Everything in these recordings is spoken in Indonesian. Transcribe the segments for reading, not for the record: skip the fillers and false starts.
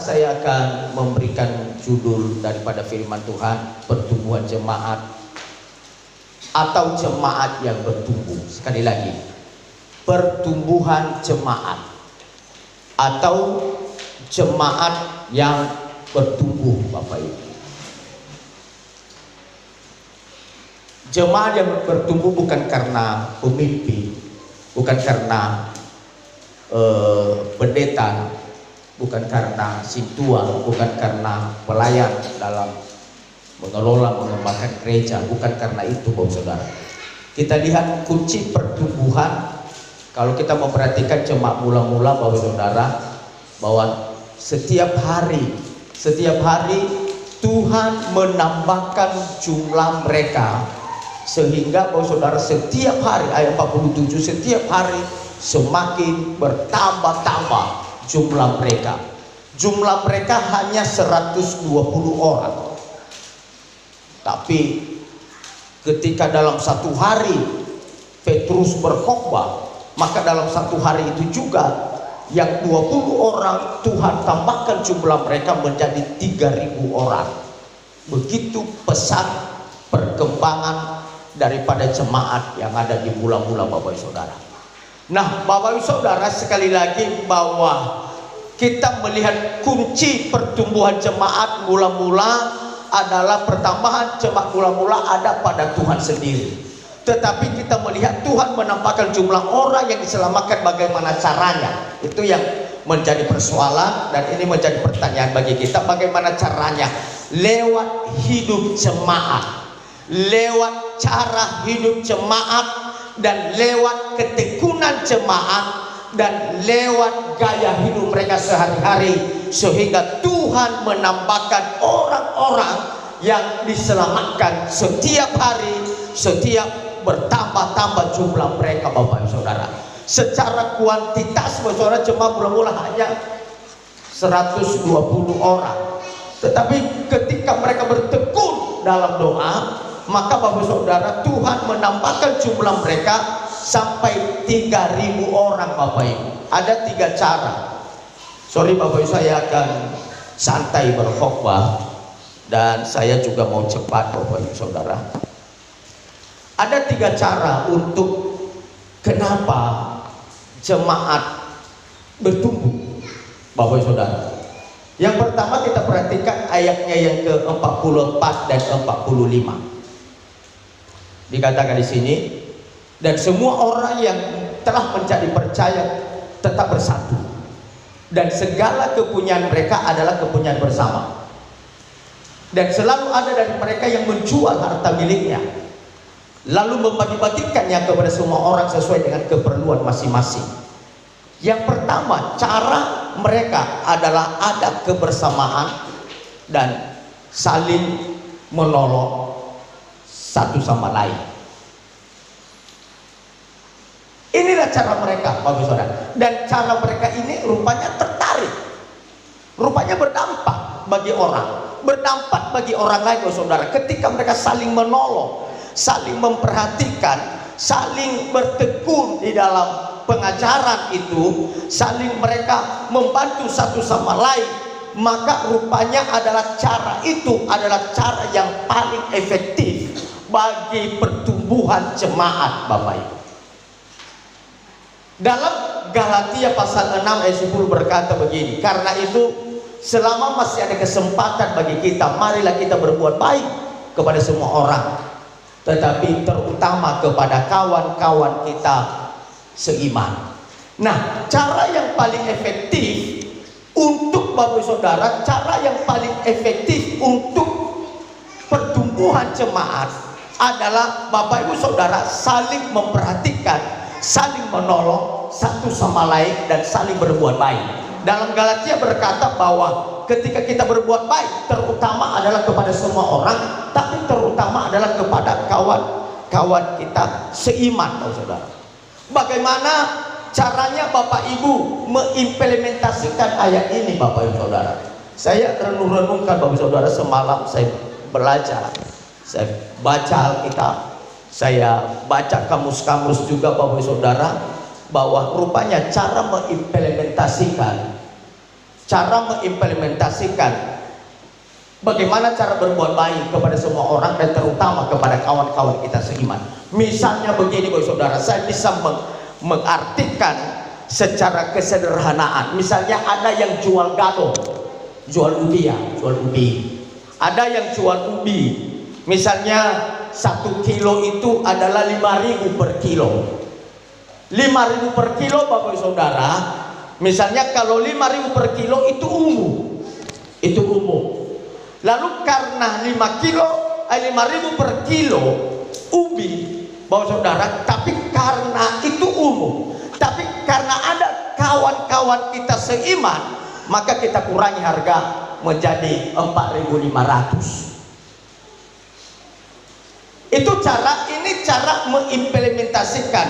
Saya akan memberikan judul daripada firman Tuhan, pertumbuhan jemaat atau jemaat yang bertumbuh. Sekali lagi, pertumbuhan jemaat atau jemaat yang bertumbuh, Bapak Ibu. Jemaat yang bertumbuh bukan karena pemimpin, bukan karena pendeta, bukan karena sintua, bukan karena pelayan dalam mengelola, mengembangkan gereja, bukan karena itu, Bapak Saudara. Kita lihat kunci pertumbuhan, kalau kita memperhatikan jemaat mula-mula, Bapak Saudara, bahwa setiap hari Tuhan menambahkan jumlah mereka, sehingga Bapak Saudara setiap hari, ayat 47, setiap hari semakin bertambah-tambah jumlah mereka. Jumlah mereka hanya 120 orang. Tapi ketika dalam satu hari Petrus berkhotbah, maka dalam satu hari itu juga yang 20 orang Tuhan tambahkan jumlah mereka menjadi 3.000 orang. Begitu pesat perkembangan daripada jemaat yang ada di mula-mula, Bapak Saudara. Nah, Bapak Saudara, sekali lagi bahwa kita melihat kunci pertumbuhan jemaat mula-mula adalah pertambahan jemaat mula-mula ada pada Tuhan sendiri. Tetapi kita melihat Tuhan menambahkan jumlah orang yang diselamatkan, bagaimana caranya. Itu yang menjadi persoalan, dan ini menjadi pertanyaan bagi kita, bagaimana caranya? Lewat hidup jemaat, lewat cara hidup jemaat, dan lewat ketekunan jemaat, dan lewat gaya hidup mereka sehari-hari, sehingga Tuhan menambahkan orang-orang yang diselamatkan setiap hari, setiap bertambah-tambah jumlah mereka, Bapak Ibu Saudara. Secara kuantitas, Bapak Saudara, jemaat mula-mula hanya 120 orang. Tetapi ketika mereka bertekun dalam doa, maka Bapak Saudara, Tuhan menambahkan jumlah mereka sampai 3.000 orang, Bapak Ibu. Ada 3 cara. Sorry Bapak Ibu, saya akan santai berkhotbah, dan saya juga mau cepat, Bapak Ibu Saudara. Ada 3 cara untuk kenapa jemaat bertumbuh, Bapak Ibu Saudara. Yang pertama, kita perhatikan ayatnya yang ke-44 dan 45. Dikatakan di sini, dan semua orang yang telah menjadi percaya tetap bersatu, dan segala kepunyaan mereka adalah kepunyaan bersama, dan selalu ada dari mereka yang menjual harta miliknya, lalu membagi-bagikannya kepada semua orang sesuai dengan keperluan masing-masing. Yang pertama, cara mereka adalah ada kebersamaan dan saling menolong satu sama lain. Inilah cara mereka, Bapak Saudara. Dan cara mereka ini rupanya tertarik, rupanya berdampak bagi orang, berdampak bagi orang lain, Bapak Saudara. Ketika mereka saling menolong, saling memperhatikan, saling bertekun di dalam pengajaran itu, saling mereka membantu satu sama lain, maka rupanya adalah cara itu adalah cara yang paling efektif bagi pertumbuhan jemaat, Bapak Ibu. Dalam Galatia pasal 6 ayat 10 berkata begini, karena itu selama masih ada kesempatan bagi kita, marilah kita berbuat baik kepada semua orang, tetapi terutama kepada kawan-kawan kita seiman. Nah, cara yang paling efektif untuk Bapak Saudara, cara yang paling efektif untuk pertumbuhan jemaat adalah Bapak Ibu Saudara saling memperhatikan, saling menolong satu sama lain, dan saling berbuat baik. Dalam Galatia berkata bahwa ketika kita berbuat baik, terutama adalah kepada semua orang, tapi terutama adalah kepada kawan-kawan kita seiman, Bapak Saudara. Bagaimana caranya Bapak Ibu mengimplementasikan ayat ini, Bapak Ibu Saudara? Saya renung-renungkan, Bapak Saudara, semalam saya belajar, saya baca Alkitab, saya baca kamus-kamus juga, Bapak Saudara, bahwa rupanya cara mengimplementasikan cara mengimplementasikan bagaimana cara berbuat baik kepada semua orang dan terutama kepada kawan-kawan kita seiman. Misalnya begini Bapak Saudara, saya bisa mengartikan secara kesederhanaan. Misalnya ada yang jual gado, jual ubi ya, jual ubi. Ada yang jual ubi. Misalnya 1 kilo itu adalah 5.000 per kilo. 5.000 per kilo Bapak Saudara. Misalnya kalau 5.000 per kilo itu umum. Itu umum. Lalu karena 5.000 per kilo ubi Bapak Saudara, tapi karena itu umum, tapi karena ada kawan-kawan kita seiman, maka kita kurangi harga menjadi 4.500. Itu ini cara mengimplementasikan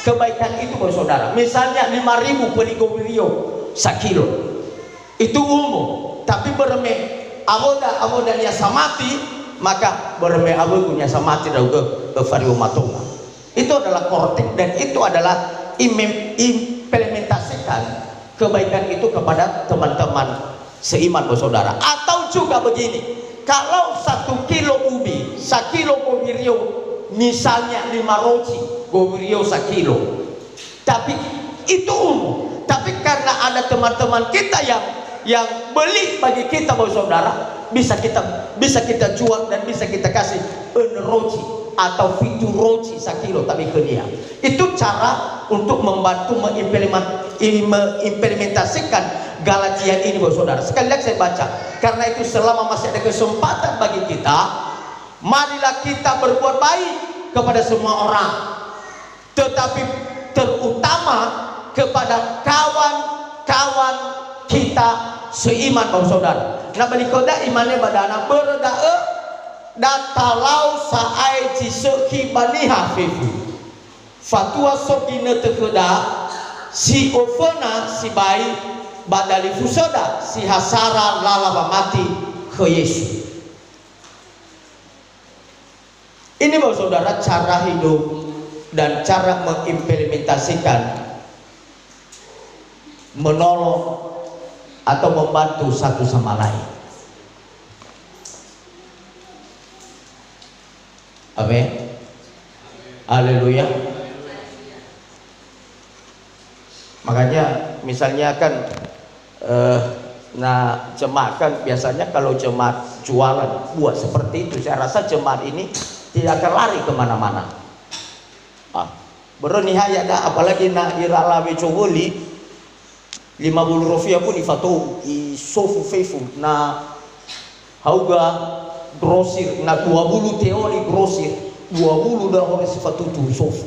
kebaikan itu Bapak Saudara. Misalnya 5.000 beli gowirio 1 kilo itu umum, tapi berme amoda nya samati, maka berme abunya samati dan ke vario matonga. Itu adalah korting dan itu adalah implementasikan kebaikan itu kepada teman-teman seiman Bapak Saudara. Atau juga begini, kalau 1 kilo ubi, 1 kilo gowirio, misalnya 5 roci gowirio 1 kilo, tapi itu umum, tapi karena ada teman-teman kita yang beli bagi kita Bapak Saudara, bisa kita jual dan bisa kita kasih roci atau fitu roci 1 kilo tapi ke dia. Itu cara untuk membantu mengimplementasikan Galatia ini Bapak Saudara. Sekali lagi saya baca, karena itu selama masih ada kesempatan bagi kita, marilah kita berbuat baik kepada semua orang, tetapi terutama kepada kawan-kawan kita seiman Bapak Saudara. Nah balikoda imannya badana berdae datalau saai jiseki baniha fifu fatua sokine tekeda si ofena si bayi badali fusoda si hasara lalaba mati ke Yesus. Ini Bapak Saudara cara hidup dan cara mengimplementasikan, menolong atau membantu satu sama lain. Amin. Haleluya. Makanya misalnya kan jemaat kan biasanya kalau jemaat jualan buat seperti itu, saya rasa jemaat ini tidak akan lari kemana-mana. Berenihaya dah, apalagi nak iralawe cogoli 50 rupiah pun ifatu isofu fefu na hauga grosir na 20 teori grosir 20 dah orang sifatu tu isofu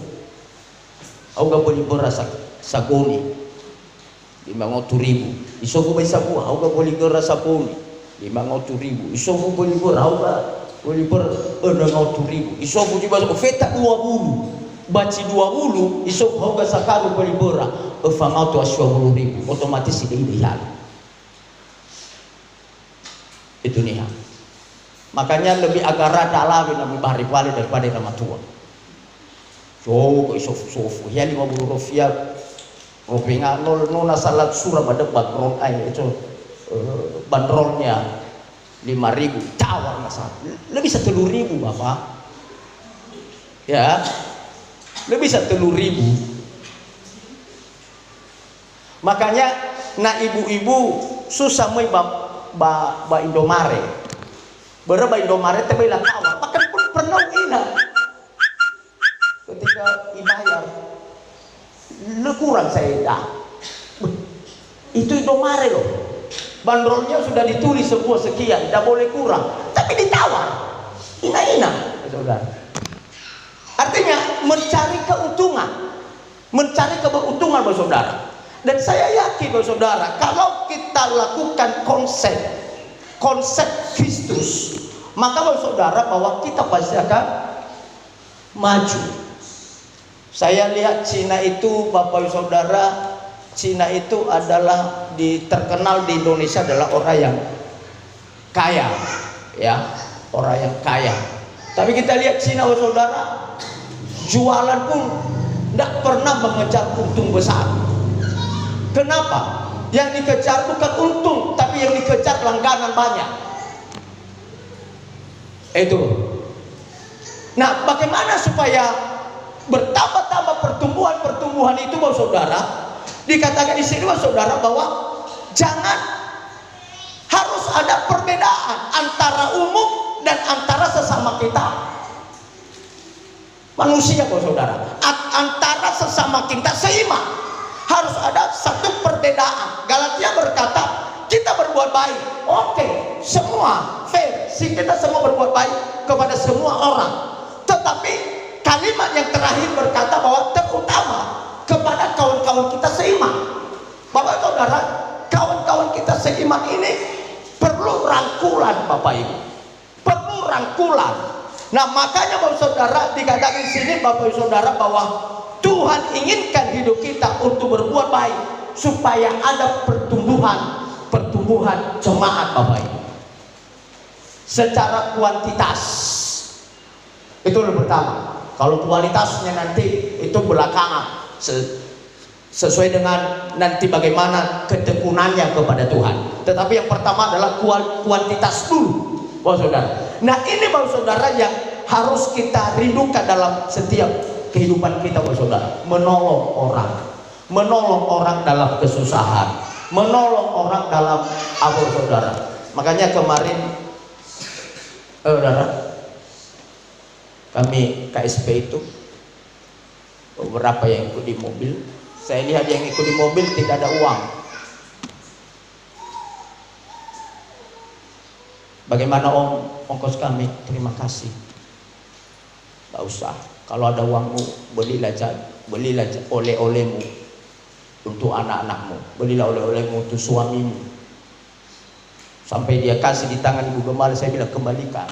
hauga boleh berasa sagoni 500.000 isofu bisa buah hauga boleh berasa poni 500.000 isofu boleh berhauga boleh ber 600.000 isofu juga feta 20 baci 20 isofu hauga sakaru boleh berah ufangau tu 20.000 otomatis tidak ideal. Itu nih. Makanya lebih agak rada alawi nabi bahari balik daripada nama tua. Coba isofu ya 50 rupiah rupiah nona salat surah pada bandrol itu bandrolnya 5.000 tawar masalah lebih 1.000 Bapak ya lebih 1.000. Makanya nah ibu-ibu susah mai ba Indomare berapa Indomare teh bela tawar makan pun pernah ina ketika dibayar le kurang saya dah itu Indomare loh, bandrolnya sudah ditulis sebuah sekian, tidak boleh kurang, tapi ditawar ina saudara. Artinya mencari keuntungan, mencari keberuntungan saudara. Dan saya yakin saudara, kalau kita lakukan konsep Kristus, maka saudara bahwa kita pasti akan maju. Saya lihat Cina itu Bapak Saudara, Cina itu adalah terkenal di Indonesia adalah orang yang kaya, ya, orang yang kaya. Tapi kita lihat Cina Saudara, jualan pun tidak pernah mengejar untung besar. Kenapa? Yang dikejar bukan untung, tapi yang dikejar langganan banyak. Itu. Nah, bagaimana supaya bertambah-tambah pertumbuhan itu, Bapak Saudara? Dikatakan di sini, Bapak Saudara, bahwa jangan harus ada perbedaan antara umum dan antara sesama kita manusia, Bapak Saudara. Antara sesama kita seiman harus ada satu perbedaan. Galatia berkata kita berbuat baik, oke, semua fair, kita semua berbuat baik kepada semua orang. Tetapi kalimat yang terakhir berkata bahwa terutama kepada kawan-kawan kita seiman. Bapak Saudara, kawan-kawan kita seiman ini perlu rangkulan, Bapak Ibu, perlu rangkulan. Nah, makanya Bapak Saudara dikatakan di sini, Bapak Saudara, bahwa Tuhan inginkan hidup kita untuk berbuat baik supaya ada pertumbuhan jemaat, Bapak Ibu. Secara kuantitas itu yang pertama. Kalau kualitasnya nanti itu belakangan, sesuai dengan nanti bagaimana ketekunannya kepada Tuhan. Tetapi yang pertama adalah kuantitas dulu, Bapak Saudara. Nah, ini Bapak Saudara yang harus kita rindukan dalam setiap kehidupan kita, Bapak Saudara. Menolong orang dalam kesusahan, menolong orang dalam apa, Saudara. Makanya kemarin Saudara, kami KSP itu beberapa yang ikut di mobil. Saya lihat yang ikut di mobil tidak ada uang. Bagaimana ongkos kami? Terima kasih. Tidak usah. Kalau ada uangmu, belilah oleh-olehmu untuk anak-anakmu, belilah oleh-olehmu untuk suamimu. Sampai dia kasih di tangan Ibu Gembala, saya bilang kembalikan.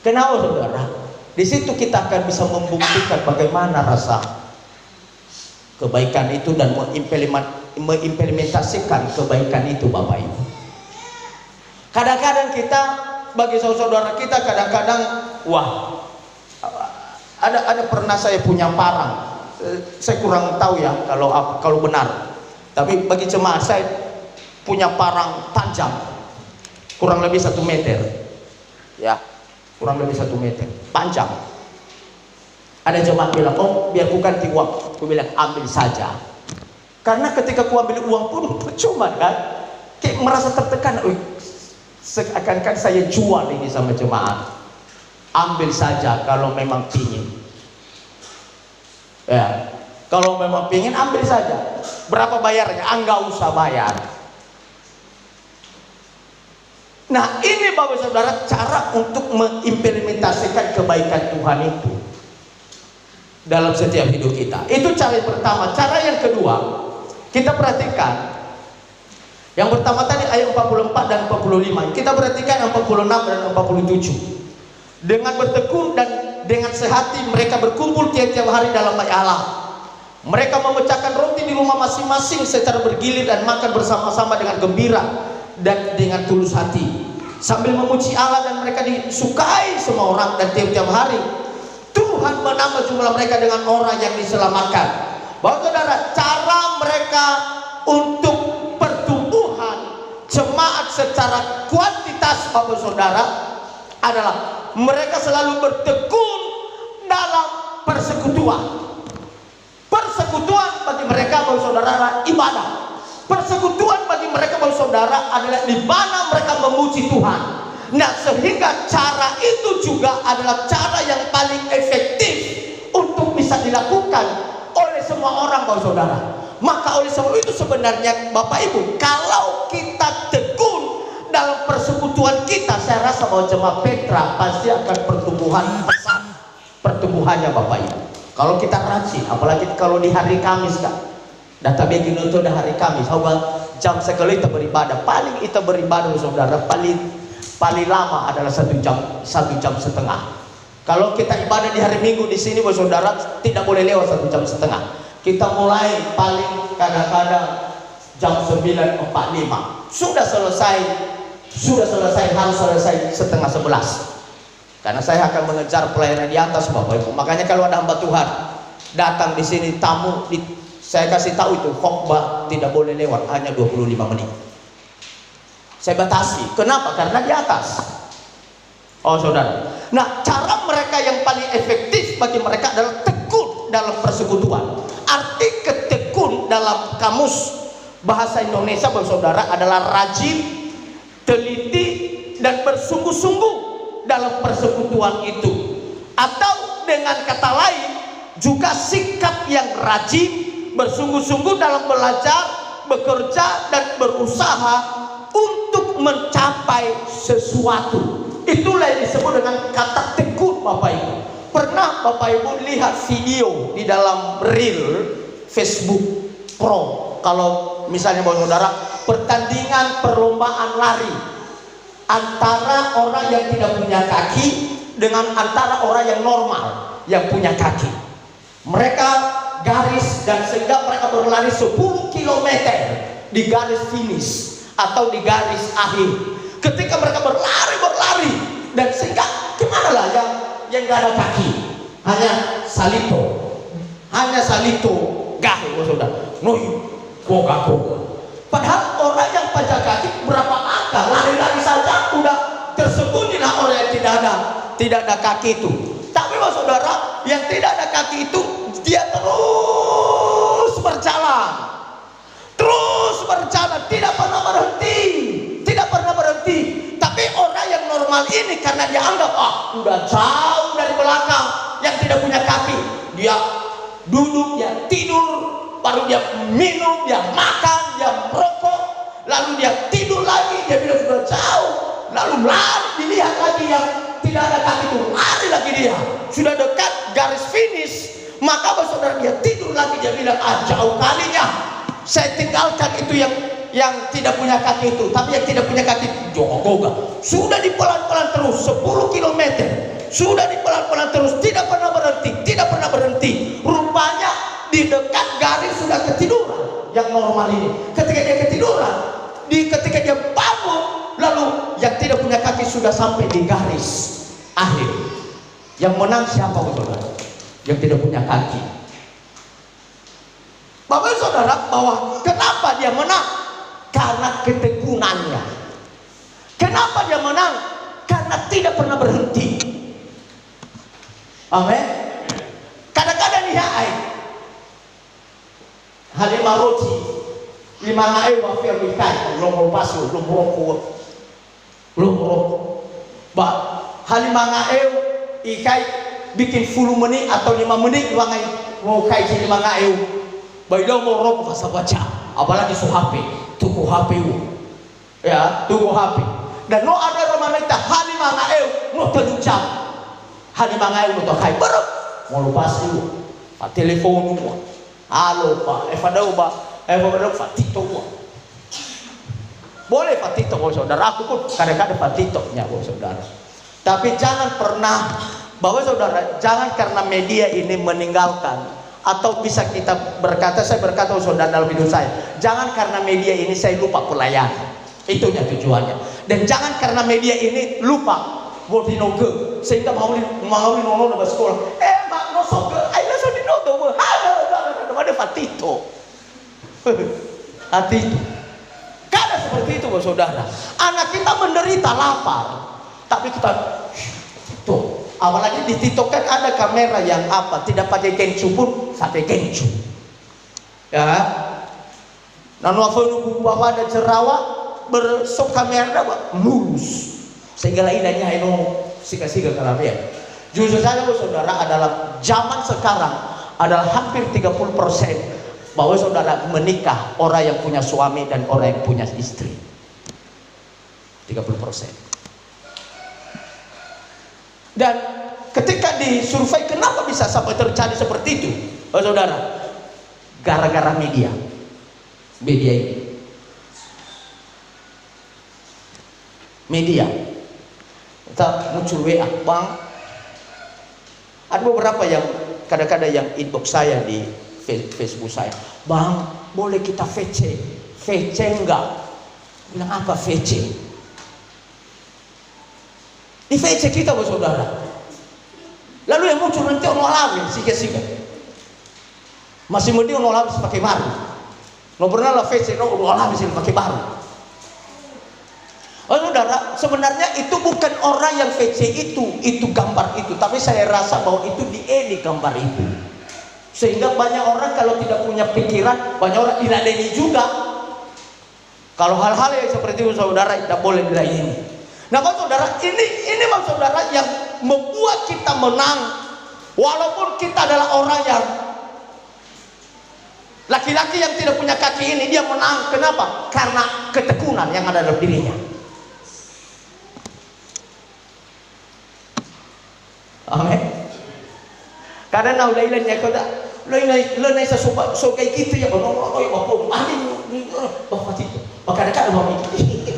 Kenapa, Saudara? Di situ kita akan bisa membuktikan bagaimana rasa kebaikan itu dan mengimplementasikan kebaikan itu, Bapak Ibu. Kadang-kadang kita, bagi saudara kita, kadang-kadang wah, ada pernah saya punya parang, saya kurang tahu ya kalau benar, tapi bagi jemaat saya punya parang panjang kurang lebih 1 meter ya, kurang lebih 1 meter panjang. Ada jemaat bilang, oh biar ku ganti uang. Aku bilang ambil saja, karena ketika ku ambil uang pun percuma kan, kayak merasa tertekan. Seakan-akan saya jual ini sama jemaat. Ambil saja kalau memang pingin ya, kalau memang pingin ambil saja. Berapa bayarnya? Enggak usah bayar. Nah, ini Bapak Saudara cara untuk mengimplementasikan kebaikan Tuhan itu dalam setiap hidup kita. Itu cara yang pertama. Cara yang kedua, kita perhatikan. Yang pertama tadi ayat 44 dan 45. Kita perhatikan 46 dan 47. Dengan bertekun dan dengan sehati mereka berkumpul tiap-tiap hari dalam nama Allah. Mereka memecahkan roti di rumah masing-masing secara bergilir dan makan bersama-sama dengan gembira dan dengan tulus hati, sambil memuji Allah, dan mereka disukai semua orang. Dan tiap-tiap hari Tuhan menambah jumlah mereka dengan orang yang diselamatkan. Bapak Saudara, cara mereka untuk pertumbuhan jemaat secara kuantitas, Bapak Saudara, adalah mereka selalu bertekun dalam persekutuan. Persekutuan bagi mereka, Bapak Saudara, adalah ibadah. Persekutuan bagi mereka, Bapak Saudara, adalah di mana mereka memuji Tuhan. Nah, sehingga cara itu juga adalah cara yang paling efektif untuk bisa dilakukan oleh semua orang, Bapak Saudara. Maka oleh sebab itu sebenarnya Bapak Ibu, kalau kita tekun dalam persekutuan kita, saya rasa bahwa jemaat Petra pasti akan pertumbuhan pesat. Pertumbuhannya, Bapak Ibu, kalau kita rajin, apalagi kalau di hari Kamis kan, data begini untuk hari Kamis, jam sekali kita beribadah. Paling kita beribadah, Saudara, paling lama adalah 1 jam setengah. Kalau kita ibadah di hari Minggu di sini, Saudara, tidak boleh lewat 1 jam setengah. Kita mulai paling kadang-kadang jam 9.45. Sudah selesai, harus selesai setengah 11. Karena saya akan mengejar pelayanan di atas, Bapak Ibu. Makanya kalau ada hamba Tuhan datang di sini, tamu Saya kasih tahu itu khotbah tidak boleh lewat, hanya 25 menit. Saya batasi. Kenapa? Karena di atas. Oh saudara. Nah, cara mereka yang paling efektif bagi mereka adalah tekun dalam persekutuan. Arti ketekun dalam kamus bahasa Indonesia, saudara, adalah rajin, teliti, dan bersungguh-sungguh dalam persekutuan itu. Atau dengan kata lain, juga sikap yang rajin, bersungguh-sungguh dalam belajar, bekerja, dan berusaha untuk mencapai sesuatu. Itulah yang disebut dengan kata tekun, Bapak Ibu. Pernah Bapak Ibu lihat video di dalam reel Facebook Pro, kalau misalnya Bapak Saudara, pertandingan perlombaan lari antara orang yang tidak punya kaki dengan antara orang yang normal yang punya kaki. Mereka garis, dan sehingga mereka berlari 10 km di garis finish atau di garis akhir. Ketika mereka berlari dan sehingga gimana lah yang gak ada kaki, hanya salito gahe, saudara, koga. Padahal orang yang punya kaki berapa angka lari-lari saja udah tersembunyi lah orang yang tidak ada kaki itu. Tapi saudara, yang tidak ada kaki itu dia terus berjalan, tidak pernah berhenti. Tapi orang yang normal ini, karena dia anggap udah jauh dari belakang yang tidak punya kaki, dia duduk, dia tidur, baru dia minum, dia makan, dia merokok, lalu dia tidur lagi, dia bilang sudah jauh, lalu lari, dilihat lagi yang tidak ada kaki itu, lari lagi dia, sudah dekat garis finish, maka saudara dia tidur lagi, dia bilang jauh kalinya saya tinggalkan itu yang tidak punya kaki itu. Tapi yang tidak punya kaki jogoga, sudah dipelan-pelan terus 10 km, sudah dipelan-pelan terus, tidak pernah berhenti. Rupanya di dekat garis sudah ketiduran yang normal ini. Ketika dia ketiduran, ketika dia bangun, lalu yang tidak punya kaki sudah sampai di garis akhir. Yang menang siapa, saudara? Yang tidak punya kaki. Bapak saudara, bahwa kenapa dia menang? Karena ketekunannya. Kenapa dia menang? Karena tidak pernah berhenti. Amin. Kadang-kadang dia Halimah roti 5 ngai wa fi wikai belum pasu belum rokok. Ba Halimah ngai ikai bikin 10 menit atau 5 menit wangai mau kai 5 ngai. Baiklah mau rokok fasa baca, apalagi su HP, tuku HP ya, tuku HP. Dan no ada romanita Halimah ngai no telucap. Halimah ngai no kai berep, mau lupas itu, pak telepon mu, halo pak, evadau pak TikTok mu. Boleh pak TikTok saudara, aku pun kadang-kadang pak TikToknya saudara. Tapi jangan pernah, bahwa saudara, jangan karena media ini meninggalkan. Atau bisa kita berkata, saya berkata saudara dalam hidup saya, jangan karena media ini saya lupa pelayanan. Itunya tujuannya. Dan jangan karena media ini lupa Wordinoge, sehingga mau nono di sekolah. Mak no soge, ay na so dinodo mo. Ada fatito. Hati itu. Kada seperti itu, saudara. Anak kita menderita lapar, tapi kita tuh. Apalagi di TikTok kan ada kamera yang tidak pakai gencu pun pakai gencu. Ya. Nanu afunu bawa ada cerawak bersok kamera mulus. Sehingga idanya eno sika-sika kalabia. Justru saja saudara, adalah zaman sekarang adalah hampir 30% bahwa saudara menikah orang yang punya suami dan orang yang punya istri. 30%. Dan ketika disurvei, kenapa bisa sampai terjadi seperti itu, saudara? Gara-gara media ini. Media. Kita muncul WA, bang. Ada beberapa yang kadang-kadang yang inbox saya di Facebook saya, bang, boleh kita VC? VC enggak? Bilang apa VC? Di VC kita saudara. Lalu yang muncul nanti orang lain, sika-sika. Masih mending no habis pakai baru. No pernah lah face no habis pakai baru. Oh saudara, sebenarnya itu bukan orang yang VC itu gambar itu, tapi saya rasa bahwa itu diedit gambar itu. Sehingga banyak orang kalau tidak punya pikiran, banyak orang diladeni juga. Kalau hal-hal yang seperti itu saudara tidak boleh dilayani. Nah saudara, ini maksud saudara yang membuat kita menang, walaupun kita adalah orang yang laki-laki yang tidak punya kaki ini, dia menang. Kenapa? Karena ketekunan yang ada dalam dirinya. Amin. Karena udah ilahnya kau dah, lo naik sesuatu so kayak gitu ya, bang. Oh ya bapak, amin. Bapak itu, kadang-kadang bapak itu.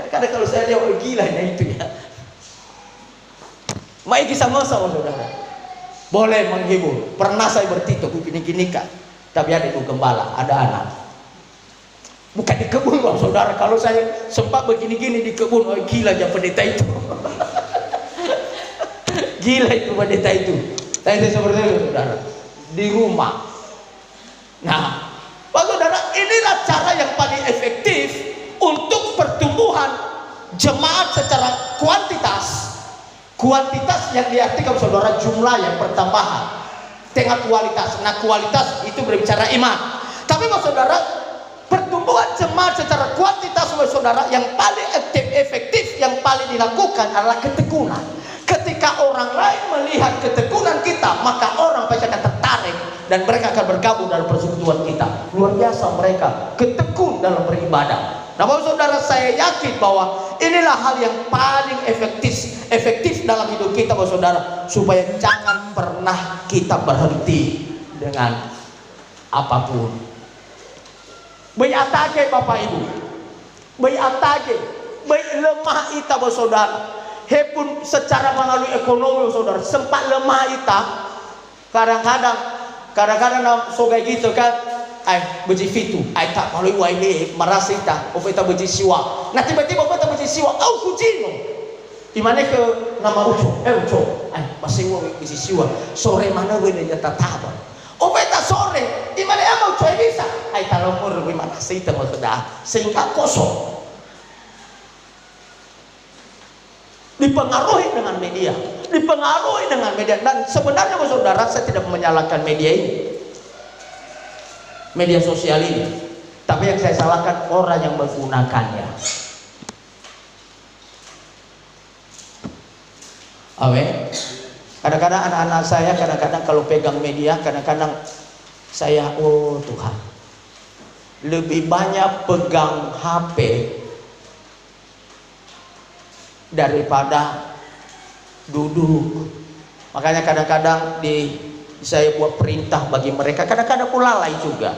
Kadang-kadang kalau saya lihat gilanya itu ya. Mari kita sama-sama saudara. Boleh menghibur. Pernah saya bertitok gini-gini kan, tapi ada itu gembala, ada anak. Bukan di kebun bang saudara. Kalau saya sempat begini-gini di kebun, oh gila aja pendeta itu. Gila itu pendeta itu. Saya seperti itu saudara. Di rumah. Nah, Pak saudara, inilah cara yang paling efektif untuk pertumbuhan jemaat secara kuantitas. Kuantitas yang diartikan saudara jumlah yang pertambahan. Tengah kualitas. Nah kualitas itu berbicara iman. Tapi Pak saudara, pertumbuhan jemaat secara kuantitas saudara yang paling efektif, yang paling dilakukan adalah ketekunan. Ketika orang lain melihat ketekunan kita, maka orang pasti akan tertarik dan mereka akan bergabung dalam persekutuan kita. Luar biasa mereka ketekun dalam beribadah. Nah Bapak saudara, saya yakin bahwa inilah hal yang paling efektif dalam hidup kita Bapak saudara, supaya jangan pernah kita berhenti dengan apapun. Bayatage Bapak Ibu, bayatage, bay lemah ita Bapak saudara. Hepun secara melalui ekonomi saudara sempat lemah ita, kadang-kadang so kayak gitu kan, ay beji fitu, ay tak melalui waile merasa ita, opeta beji siwa. Nah tiba-tiba opeta beji siwa, au kujino, imane ke nama uco, ay masih mau beji siwa, sore mana gue dia tataba, opeta sore, imane ama uco bisa, ay talomur gue mana sih ita maksudnya, sehingga kosong. Dipengaruhi dengan media, dan sebenarnya saudara saya tidak menyalahkan media ini, media sosial ini, tapi yang saya salahkan orang yang menggunakannya. Amin. Kadang-kadang anak-anak saya kalau pegang media, kadang-kadang saya oh Tuhan, lebih banyak pegang HP daripada duduk. Makanya kadang-kadang saya buat perintah bagi mereka, kadang-kadang pun lalai juga.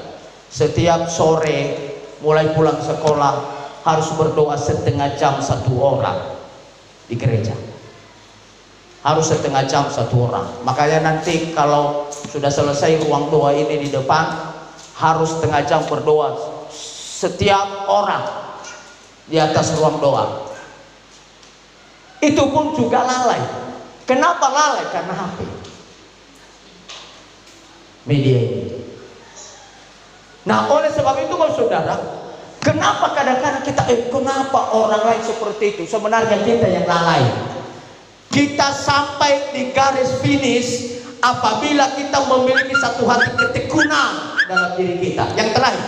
Setiap sore mulai pulang sekolah harus berdoa setengah jam satu orang di gereja. Harus setengah jam satu orang. Makanya nanti kalau sudah selesai ruang doa ini di depan, harus setengah jam berdoa setiap orang di atas ruang doa. Itu pun juga lalai. Kenapa lalai? Karena HP, media ini. Nah oleh sebab itu saudara, kenapa kadang-kadang kita kenapa orang lain seperti itu? Sebenarnya kita yang lalai. Kita sampai di garis finish apabila kita memiliki satu hati ketekunan dalam diri kita. Yang terakhir,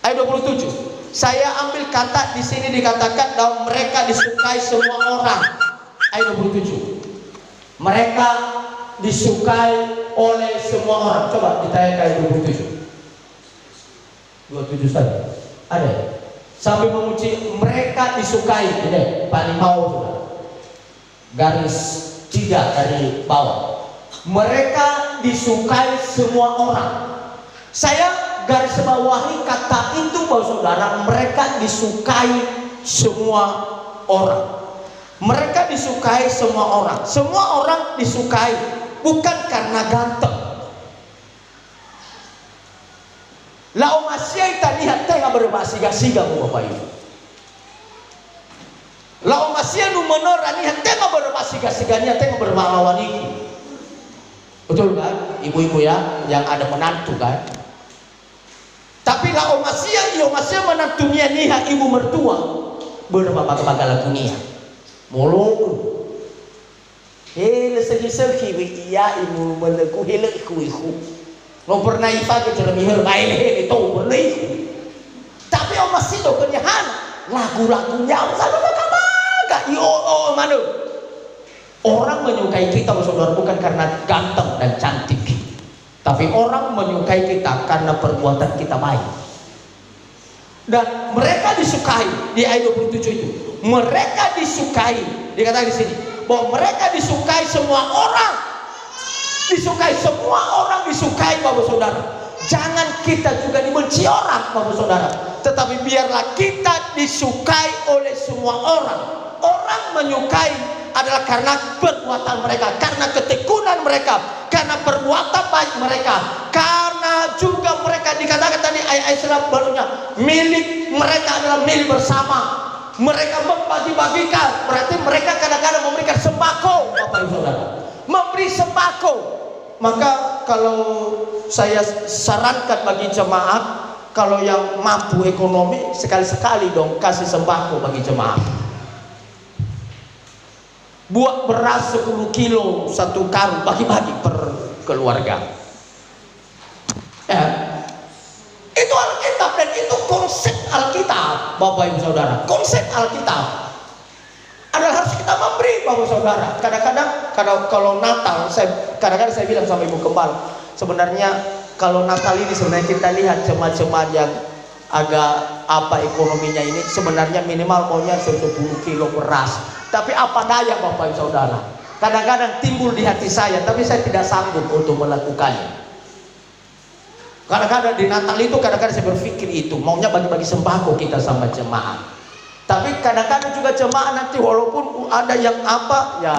ayat 27. Saya ambil kata di sini dikatakan bahwa mereka disukai semua orang. Ayat 27. Mereka disukai oleh semua orang. Coba ditanya ayat 27. 27 saja. Ada. Sampai memuji mereka disukai. Ini paling bawah sudah. Garis 3 dari bawah. Mereka disukai semua orang. Saya garis bawahi kata itu bahwa saudara, mereka disukai semua orang. Mereka disukai semua orang. Semua orang disukai bukan karena ganteng. Lau masih kita lihat tengah berbasiga-siga Bapak Ibu. Lau masih nu menora lihat tengah berbasiga-siganya tengah bermalawan ini. Betul kan? Ibu-ibu ya, yang ada menantu kan. Tapi lah Omasia menantunya niha ibu mertua berapa bagala dunia. Molong. Hele segi-segi iya ibu meleku hele iku. Mau pernah ifa ke dalam ihir main hele to pernah. Tapi Omasia do kenyahan lagu-lagunya sama bagaimana? Yo mana? Orang menyukai kita saudara bukan karena ganteng dan cantik, tapi orang menyukai kita karena perbuatan kita baik. Dan mereka disukai di ayat 27 itu. Mereka disukai, dikatakan di sini bahwa mereka disukai semua orang. Disukai semua orang, disukai Bapak Saudara. Jangan kita juga dibenci orang Bapak Saudara, tetapi biarlah kita disukai oleh semua orang. Orang menyukai adalah karena perbuatan mereka, karena ketekunan mereka, karena perbuatan baik mereka, karena juga mereka dikatakan tadi ayat-ayat sebelumnya milik mereka adalah milik bersama. Mereka membagi-bagikan, berarti mereka kadang-kadang memberikan sembako, Bapak Ibu Saudara, memberi sembako. Maka kalau saya sarankan bagi jemaat, kalau yang mampu ekonomi sekali-sekali dong kasih sembako bagi jemaat. Buat beras 10 kilo 1 karung, bagi-bagi per keluarga. Ya. Itu Alkitab dan itu konsep Alkitab, Bapak Ibu Saudara. Konsep Alkitab adalah harus kita memberi, Bapak Saudara. Kadang-kadang kalau Natal, kadang-kadang saya bilang sama Ibu Gembala, sebenarnya kalau Natal ini sebenarnya kita lihat jemaat-jemaat yang agak apa ekonominya ini sebenarnya minimal maunya 10 kilo beras. Tapi apa daya Bapak Ibu Saudara, kadang-kadang timbul di hati saya, tapi saya tidak sanggup untuk melakukannya. Kadang-kadang di Natal itu kadang-kadang saya berpikir itu maunya bagi-bagi sembako kita sama jemaat. Tapi kadang-kadang juga jemaat nanti walaupun ada yang apa ya,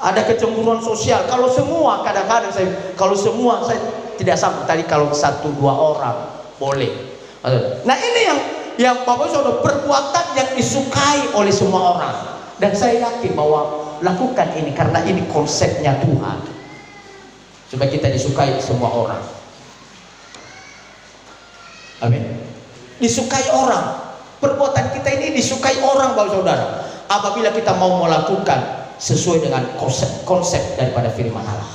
ada kecemburuan sosial. Kalau semua kadang-kadang kalau semua saya tidak sanggup. Tadi kalau 1-2 orang boleh. Nah ini yang Bapak Saudara, perbuatan yang disukai oleh semua orang. Dan saya yakin bahwa lakukan ini karena ini konsepnya Tuhan, supaya kita disukai semua orang. Amin. Disukai orang, perbuatan kita ini disukai orang Bapak Saudara, apabila kita mau melakukan sesuai dengan konsep daripada firman Allah.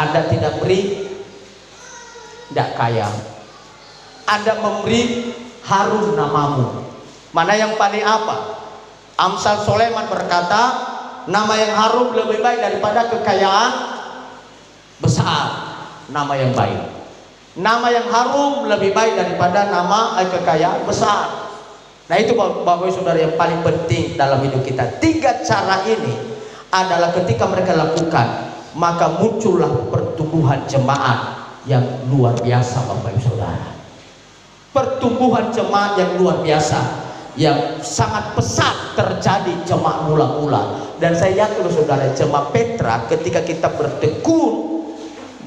Anda tidak beri, tidak kaya. Anda memberi, harum namamu. Mana yang paling apa? Amsal Sulaiman berkata, nama yang harum lebih baik daripada kekayaan besar. Nama yang baik, nama yang harum lebih baik daripada nama kekayaan besar. Nah itu Bapak Saudara yang paling penting dalam hidup kita. 3 cara ini adalah ketika mereka lakukan, maka muncullah pertumbuhan jemaat yang luar biasa Bapak Ibu Saudara. Pertumbuhan jemaat yang luar biasa, yang sangat pesat terjadi jemaat mula-mula. Dan saya yakin Saudara, jemaat Petra ketika kita bertekun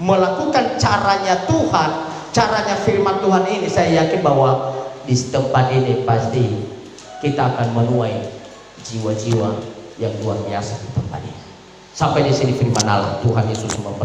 melakukan caranya Tuhan, caranya firman Tuhan ini, saya yakin bahwa di tempat ini pasti kita akan menuai jiwa-jiwa yang luar biasa di tempat ini. Sampai di sini firman Allah. Tuhan Yesus memberkati.